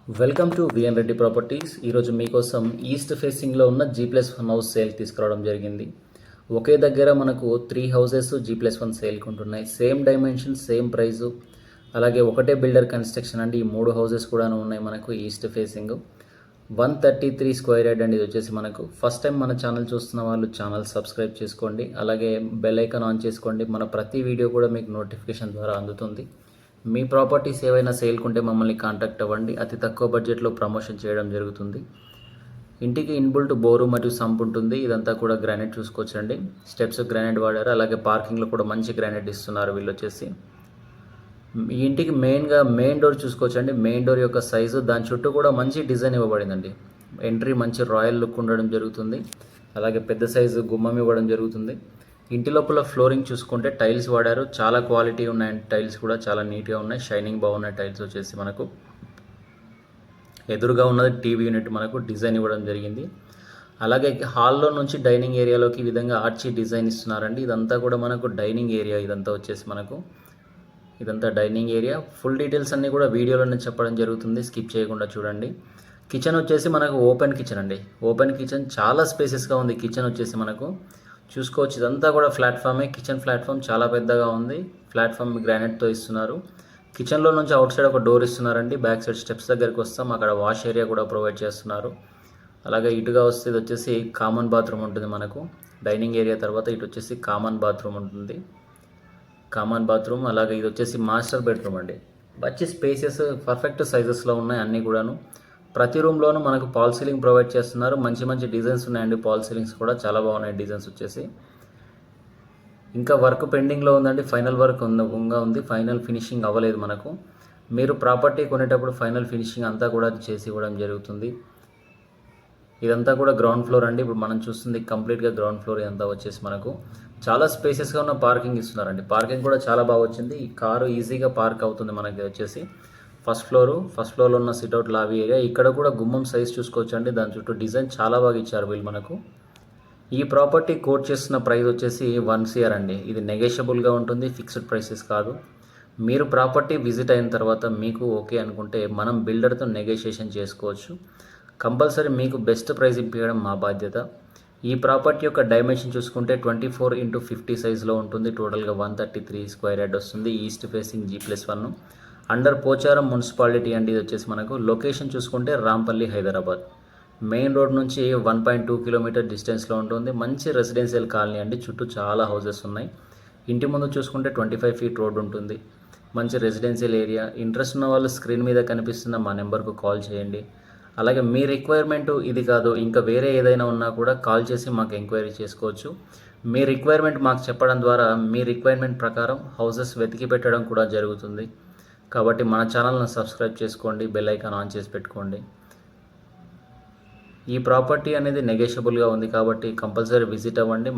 Welcome to VN Reddy properties. ఈరోజు మీకోసం east ఫేసింగ్లో ఉన్న G+1 హౌస్ సేల్ తీసుకురావడం జరిగింది. ఒకే దగ్గర మనకు 3 హౌసెస్ G+1 సేల్కి ఉంటున్నాయి. సేమ్ డైమెన్షన్, సేమ్ ప్రైజు, అలాగే ఒకటే బిల్డర్ కన్స్ట్రక్షన్ అండి. ఈ 3 హౌసెస్ కూడా ఉన్నాయి మనకు ఈస్ట్ ఫేసింగ్. 133 స్క్వేర్ యార్డ్ అండి. ఇది వచ్చేసి మనకు ఫస్ట్ టైం మన ఛానల్ చూస్తున్న వాళ్ళు ఛానల్ సబ్స్క్రైబ్ చేసుకోండి, అలాగే బెల్ ఐకాన్ ఆన్ చేసుకోండి. మన ప్రతి వీడియో కూడా మీకు నోటిఫికేషన్ ద్వారా అందుతుంది. మీ ప్రాపర్టీస్ ఏవైనా సేల్కుంటే మమ్మల్ని కాంటాక్ట్ అవ్వండి. అతి తక్కువ బడ్జెట్లో ప్రమోషన్ చేయడం జరుగుతుంది. ఇంటికి ఇన్బుల్ట్ బోరు మరియు సంప్ ఉంటుంది. ఇదంతా కూడా గ్రానైట్ చూసుకోవచ్చండి. స్టెప్స్ గ్రానైట్ వాడారు, అలాగే పార్కింగ్లో కూడా మంచి గ్రానైట్ ఇస్తున్నారు వీళ్ళు వచ్చేసి. ఈ ఇంటికి మెయిన్ డోర్ చూసుకోవచ్చండి. మెయిన్ డోర్ యొక్క సైజు, దాని చుట్టూ కూడా మంచి డిజైన్ ఇవ్వబడిందండి. ఎంట్రీ మంచి రాయల్ లుక్ ఉండడం జరుగుతుంది, అలాగే పెద్ద సైజు గుమ్మం ఇవ్వడం జరుగుతుంది. ఇంటి లోపల ఫ్లోరింగ్ చూసుకుంటే టైల్స్ వాడారు, చాలా క్వాలిటీ ఉన్నాయి. టైల్స్ కూడా చాలా నీట్గా ఉన్నాయి, షైనింగ్ బాగున్నాయి. టైల్స్ వచ్చేసి మనకు ఎదురుగా ఉన్నది టీవీ యూనిట్ మనకు డిజైన్ ఇవ్వడం జరిగింది. అలాగే హాల్లో నుంచి డైనింగ్ ఏరియాలోకి ఈ విధంగా ఆర్చీ డిజైన్ ఇస్తున్నారండి. ఇదంతా కూడా మనకు డైనింగ్ ఏరియా. ఇదంతా వచ్చేసి మనకు ఇదంతా డైనింగ్ ఏరియా. ఫుల్ డీటెయిల్స్ అన్నీ కూడా వీడియోలోనే చెప్పడం జరుగుతుంది, స్కిప్ చేయకుండా చూడండి. కిచెన్ వచ్చేసి మనకు ఓపెన్ కిచెన్ అండి. ఓపెన్ కిచెన్ చాలా స్పేసెస్గా ఉంది. కిచెన్ వచ్చేసి మనకు చూసుకోవచ్చు. ఇదంతా కూడా ప్లాట్ఫామే. కిచెన్ ప్లాట్ఫామ్ చాలా పెద్దగా ఉంది. ప్లాట్ఫామ్ గ్రానైట్తో ఇస్తున్నారు. కిచెన్లో నుంచి అవుట్ సైడ్ ఒక డోర్ ఇస్తున్నారండి. బ్యాక్ సైడ్ స్టెప్స్ దగ్గరికి వస్తాం, అక్కడ వాష్ ఏరియా కూడా ప్రొవైడ్ చేస్తున్నారు. అలాగే ఇటుగా వస్తే ఇది వచ్చేసి కామన్ బాత్రూమ్ ఉంటుంది మనకు. డైనింగ్ ఏరియా తర్వాత ఇటు వచ్చేసి కామన్ బాత్రూమ్ ఉంటుంది. కామన్ బాత్రూమ్, అలాగే ఇది వచ్చేసి మాస్టర్ బెడ్రూమ్ అండి. మంచి స్పేసెస్, పర్ఫెక్ట్ సైజెస్లో ఉన్నాయి అన్నీ కూడాను. ప్రతి రూమ్లోనూ మనకు పాల్ సీలింగ్ ప్రొవైడ్ చేస్తున్నారు. మంచి మంచి డిజైన్స్ ఉన్నాయండి. పాల్ సీలింగ్స్ కూడా చాలా బాగున్నాయి డిజైన్స్ వచ్చేసి. ఇంకా వర్క్ పెండింగ్లో ఉందండి. ఫైనల్ వర్క్ ఉంది, ఫైనల్ ఫినిషింగ్ అవ్వలేదు మనకు. మీరు ప్రాపర్టీ కొనేటప్పుడు ఫైనల్ ఫినిషింగ్ అంతా కూడా చేసి ఇవ్వడం జరుగుతుంది. ఇదంతా కూడా గ్రౌండ్ ఫ్లోర్ అండి. ఇప్పుడు మనం చూస్తుంది కంప్లీట్గా గ్రౌండ్ ఫ్లోర్. ఇదంతా వచ్చేసి మనకు చాలా స్పేసెస్గా ఉన్న పార్కింగ్ ఇస్తున్నారండి. పార్కింగ్ కూడా చాలా బాగా వచ్చింది. ఈ కారు ఈజీగా పార్క్ అవుతుంది మనకి వచ్చేసి. ఫస్ట్ ఫ్లోర్లో ఉన్న సిట్అవుట్ లాబీ ఏరియా. ఇక్కడ కూడా గుమ్మం సైజ్ చూసుకోవచ్చండి. దాని చుట్టూ డిజైన్ చాలా బాగా ఇచ్చారు వీళ్ళు మనకు. ఈ ప్రాపర్టీ కోట్ చేస్తున్న ప్రైస్ వచ్చేసి 1 CR అండి. ఇది నెగోషియబుల్గా ఉంటుంది, ఫిక్స్డ్ ప్రైసెస్ కాదు. మీరు ప్రాపర్టీ విజిట్ అయిన తర్వాత మీకు ఓకే అనుకుంటే మనం బిల్డర్తో నెగోషియేషన్ చేసుకోవచ్చు. కంపల్సరీ మీకు బెస్ట్ ప్రైస్ ఇప్పించడం మా బాధ్యత. ఈ ప్రాపర్టీ యొక్క డైమెన్షన్ చూసుకుంటే 24x50 సైజులో ఉంటుంది. టోటల్గా 133 స్క్వేర్ యార్డ్ వస్తుంది. East facing G+1 under Pocharam municipality అండి. ఇది వచ్చేసి మనకు లొకేషన్ చూసుకుంటే రాంపల్లి, హైదరాబాద్. మెయిన్ రోడ్ నుంచి 1.2 కిలోమీటర్ డిస్టెన్స్లో ఉంటుంది. మంచి రెసిడెన్షియల్ కాలనీ అండి. చుట్టూ చాలా హౌసెస్ ఉన్నాయి. ఇంటి ముందు చూసుకుంటే 25 ఫీట్ రోడ్ ఉంటుంది. మంచి రెసిడెన్షియల్ ఏరియా. ఇంట్రెస్ట్ ఉన్న వాళ్ళు స్క్రీన్ మీద కనిపిస్తున్న మా నెంబర్కు కాల్ చేయండి. అలాగే మీ రిక్వైర్మెంట్ ఇది కాదు, ఇంకా వేరే ఏదైనా ఉన్నా కూడా కాల్ చేసి మాకు ఎంక్వైరీ చేసుకోవచ్చు. మీ రిక్వైర్మెంట్ మాకు చెప్పడం ద్వారా మీ రిక్వైర్మెంట్ ప్రకారం హౌసెస్ వెతికి పెట్టడం కూడా జరుగుతుంది. కాబట్టి మన ఛానల్ని సబ్స్క్రైబ్ చేసుకోండి, బెల్ ఐకాన్ ఆన్ చేసి పెట్టుకోండి. ఈ ప్రాపర్టీ అనేది నెగోషియబుల్గా ఉంది కాబట్టి కంపల్సరీ విజిట్ అవ్వండి.